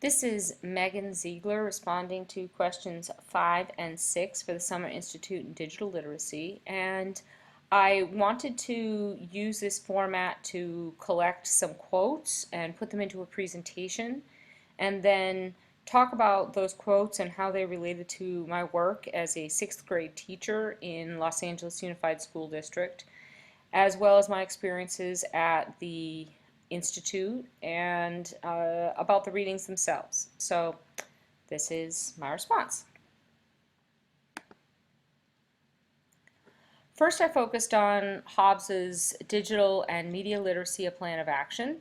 This is Megan Ziegler responding to questions 5 and 6 for the Summer Institute in Digital Literacy. And I wanted to use this format to collect some quotes and put them into a presentation, and then talk about those quotes and how they related to my work as a 6th grade teacher in Los Angeles Unified School District, as well as my experiences at the Institute and about the readings themselves. So this is my response. First, I focused on Hobbes's Digital and Media Literacy, a Plan of Action.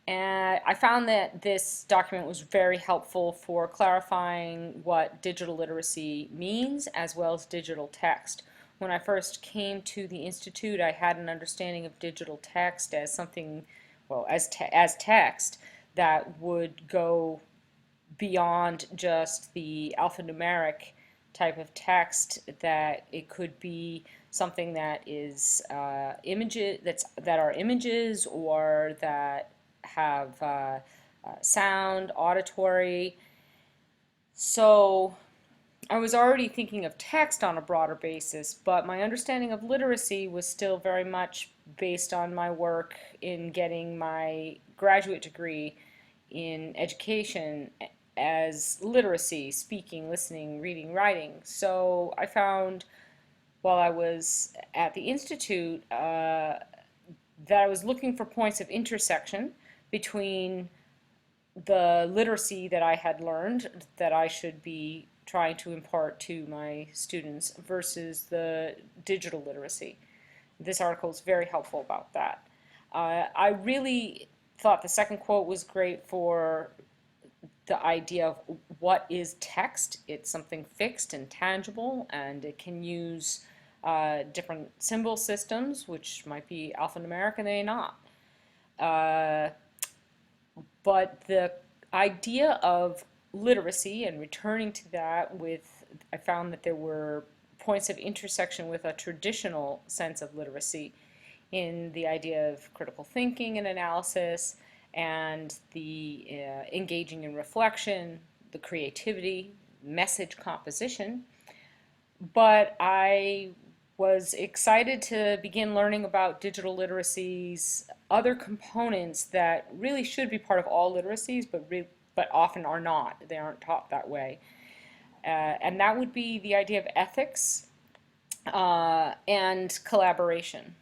And I found that this document was very helpful for clarifying what digital literacy means, as well as digital text. When I first came to the Institute, I had an understanding of digital text as something, well, as text that would go beyond just the alphanumeric type of text, that it could be something that is images that are images, or that have sound, auditory. So I was already thinking of text on a broader basis, but my understanding of literacy was still very much based on my work in getting my graduate degree in education as literacy, speaking, listening, reading, writing. So I found while I was at the Institute that I was looking for points of intersection between the literacy that I had learned that I should be trying to impart to my students versus the digital literacy. This article is very helpful about that. I really thought the second quote was great for the idea of what is text. It's something fixed and tangible, and it can use different symbol systems, which might be alphanumeric and they not. But the idea of literacy and returning to that with, I found that there were points of intersection with a traditional sense of literacy in the idea of critical thinking and analysis, and the engaging in reflection, the creativity, message composition. But I was excited to begin learning about digital literacy's other components that really should be part of all literacies, but often are not. They aren't taught that way. And that would be the idea of ethics and collaboration.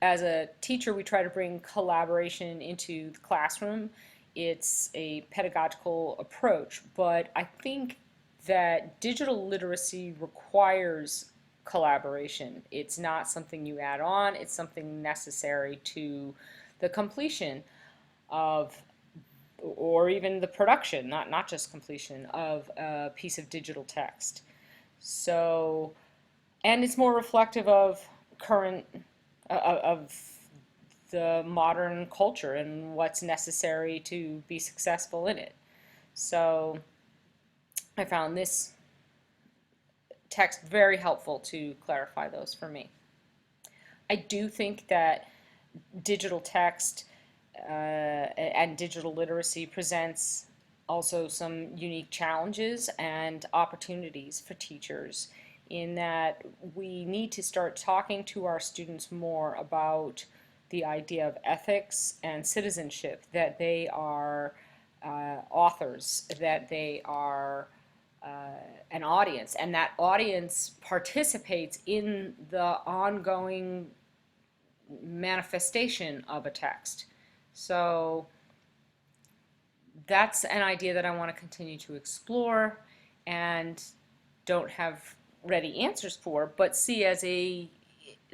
As a teacher, we try to bring collaboration into the classroom. It's a pedagogical approach, but I think that digital literacy requires collaboration. It's not something you add on, it's something necessary to the completion of, or even the production, not just completion, of a piece of digital text. So, and it's more reflective of current, of the modern culture and what's necessary to be successful in it. So I found this text very helpful to clarify those for me. I do think that digital text and digital literacy presents also some unique challenges and opportunities for teachers, in that we need to start talking to our students more about the idea of ethics and citizenship, that they are authors, that they are an audience, and that audience participates in the ongoing manifestation of a text. So that's an idea that I want to continue to explore and don't have ready answers for, but see as a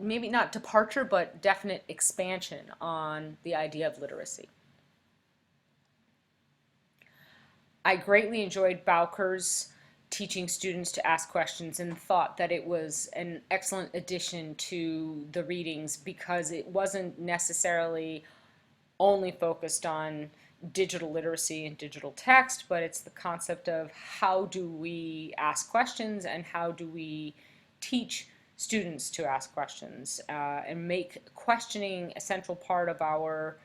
maybe not departure, but definite expansion on the idea of literacy. I greatly enjoyed Bowker's teaching students to ask questions, and thought that it was an excellent addition to the readings, because it wasn't necessarily only focused on digital literacy and digital text, but it's the concept of how do we ask questions and how do we teach students to ask questions and make questioning a central part of our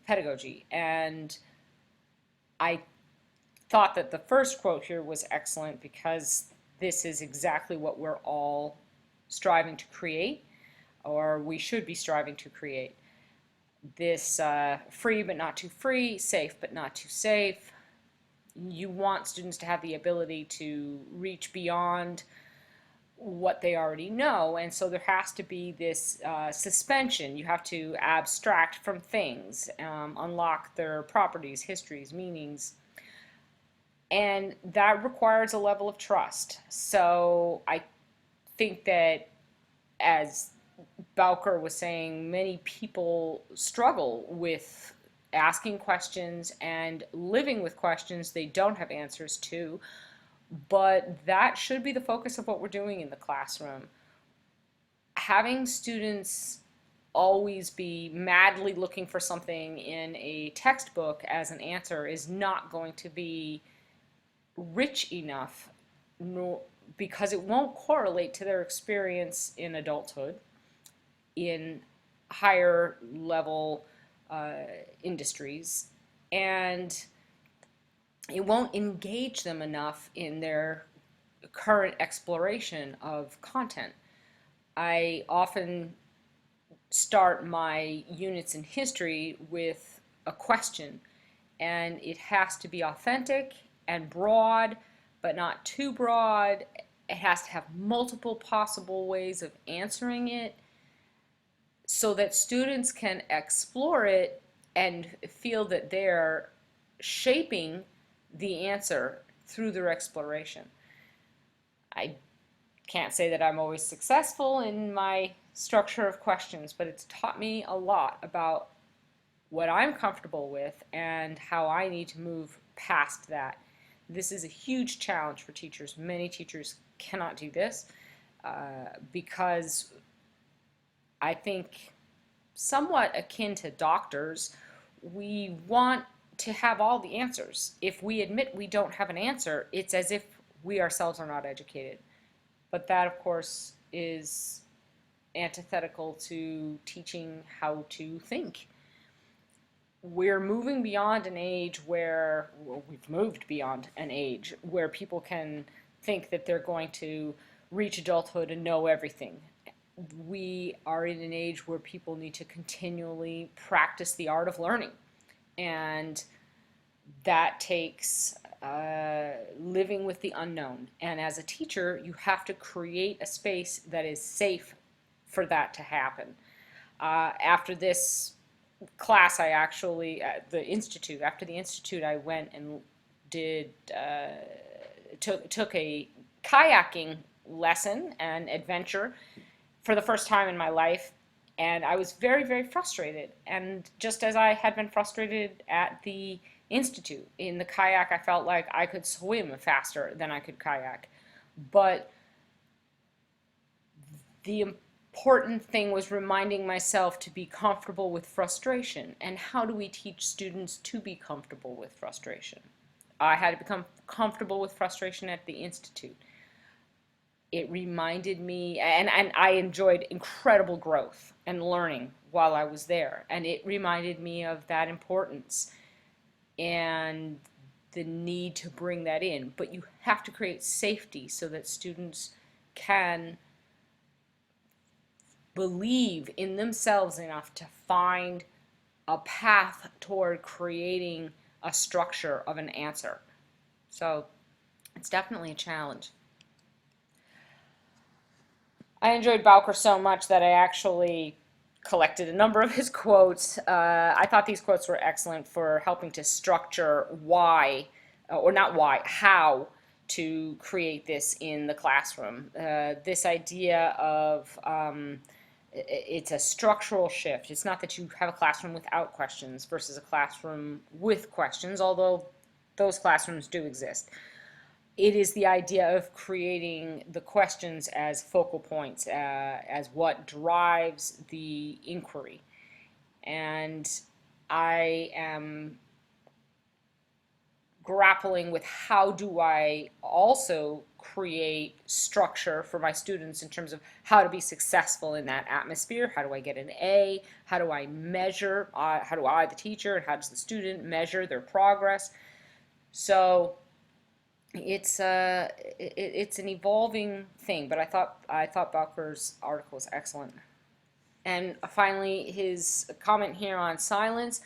pedagogy. And I thought that the first quote here was excellent because this is exactly what we're all striving to create, or we should be striving to create. This free but not too free, safe but not too safe. You want students to have the ability to reach beyond what they already know, and so there has to be this suspension. You have to abstract from things, unlock their properties, histories, meanings, and that requires a level of trust. So I think that, as Bowker was saying, many people struggle with asking questions and living with questions they don't have answers to, but that should be the focus of what we're doing in the classroom. Having students always be madly looking for something in a textbook as an answer is not going to be rich enough, nor, because it won't correlate to their experience in adulthood, in higher level industries, and it won't engage them enough in their current exploration of content. I often start my units in history with a question, and it has to be authentic and broad, but not too broad. It has to have multiple possible ways of answering it so that students can explore it and feel that they're shaping the answer through their exploration. I can't say that I'm always successful in my structure of questions, but it's taught me a lot about what I'm comfortable with and how I need to move past that. This is a huge challenge for teachers. Many teachers cannot do this because I think, somewhat akin to doctors, we want to have all the answers. If we admit we don't have an answer, it's as if we ourselves are not educated. But that, of course, is antithetical to teaching how to think. We're moving beyond an age where, well, we've moved beyond an age where people can think that they're going to reach adulthood and know everything. We are in an age where people need to continually practice the art of learning, and that takes living with the unknown. And as a teacher, you have to create a space that is safe for that to happen. After this class, I actually, at the institute, after the institute, I went and did took a kayaking lesson and adventure for the first time in my life, and I was very, very frustrated. And just as I had been frustrated at the institute, in the kayak, I felt like I could swim faster than I could kayak. But the important thing was reminding myself to be comfortable with frustration. And how do we teach students to be comfortable with frustration? I had to become comfortable with frustration at the institute. It reminded me, and I enjoyed incredible growth and learning while I was there, and it reminded me of that importance and the need to bring that in. But you have to create safety so that students can believe in themselves enough to find a path toward creating a structure of an answer. So it's definitely a challenge. I enjoyed Bowker so much that I actually collected a number of his quotes. I thought these quotes were excellent for helping to structure why, or not why, how to create this in the classroom. This idea of it's a structural shift. It's not that you have a classroom without questions versus a classroom with questions, although those classrooms do exist. It is the idea of creating the questions as focal points, as what drives the inquiry. And I am grappling with how do I also create structure for my students in terms of how to be successful in that atmosphere. How do I get an A? How do I measure? How do I, the teacher, and how does the student measure their progress? So it's an evolving thing, but I thought Bowker's article was excellent. And finally, his comment here on silence.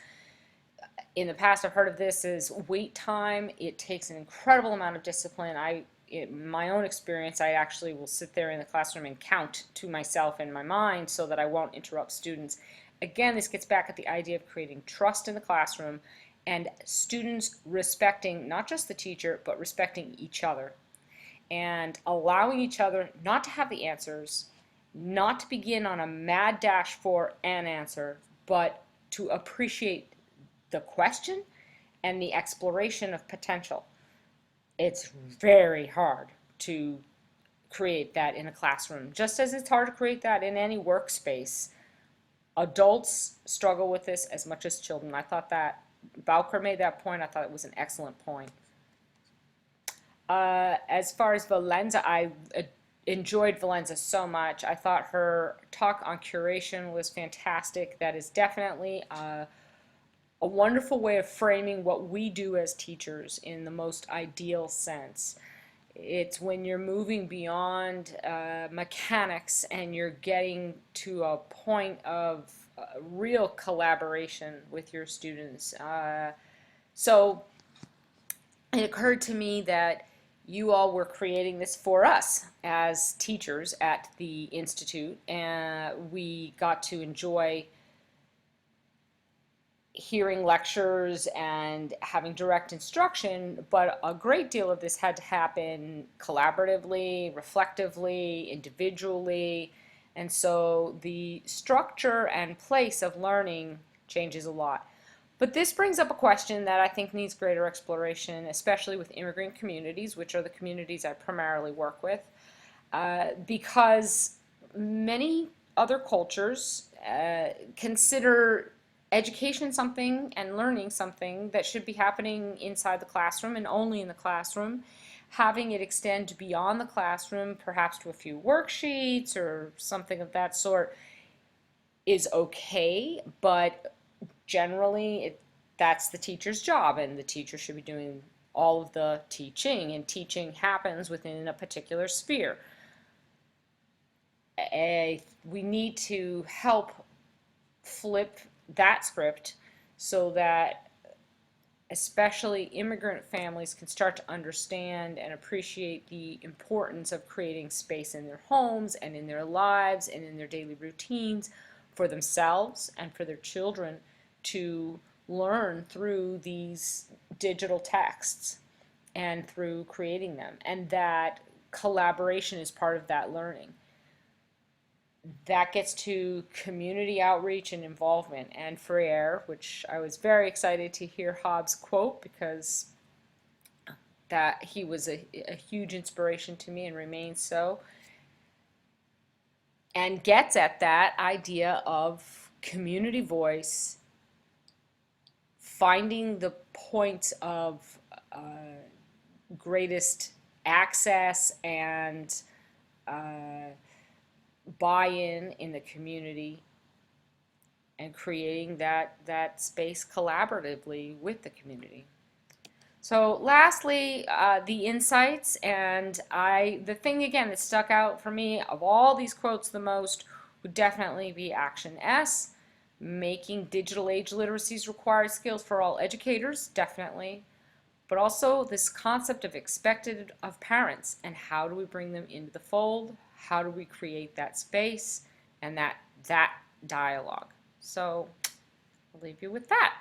In the past, I've heard of this as wait time. It takes an incredible amount of discipline. In my own experience, I actually will sit there in the classroom and count to myself in my mind so that I won't interrupt students. Again, this gets back at the idea of creating trust in the classroom and students respecting not just the teacher, but respecting each other and allowing each other not to have the answers, not to begin on a mad dash for an answer, but to appreciate the question and the exploration of potential. It's very hard to create that in a classroom, just as it's hard to create that in any workspace. Adults struggle with this as much as children. I thought that Bowker made that point. I thought it was an excellent point. As far as Valenza, I enjoyed Valenza so much. I thought her talk on curation was fantastic. That is definitely a wonderful way of framing what we do as teachers in the most ideal sense. It's when you're moving beyond mechanics and you're getting to a point of real collaboration with your students. So it occurred to me that you all were creating this for us as teachers at the Institute, and we got to enjoy hearing lectures and having direct instruction, but a great deal of this had to happen collaboratively, reflectively, individually, and so the structure and place of learning changes a lot. But this brings up a question that I think needs greater exploration, especially with immigrant communities, which are the communities I primarily work with, because many other cultures consider education something and learning something that should be happening inside the classroom and only in the classroom. Having it extend beyond the classroom, perhaps to a few worksheets or something of that sort, is okay, but generally that's the teacher's job, and the teacher should be doing all of the teaching, and teaching happens within a particular sphere. We need to help flip that script so that especially immigrant families can start to understand and appreciate the importance of creating space in their homes and in their lives and in their daily routines for themselves and for their children to learn through these digital texts and through creating them, and that collaboration is part of that learning. That gets to community outreach and involvement, and Freire, which I was very excited to hear Hobbes quote because that he was a huge inspiration to me and remains so, and gets at that idea of community voice, finding the points of greatest access and buy-in in the community, and creating that space collaboratively with the community. So lastly, the insights, and the thing again that stuck out for me of all these quotes the most would definitely be Action S. Making digital age literacies required skills for all educators, definitely. But also this concept of expected of parents, and how do we bring them into the fold? How do we create that space and that dialogue? So I'll leave you with that.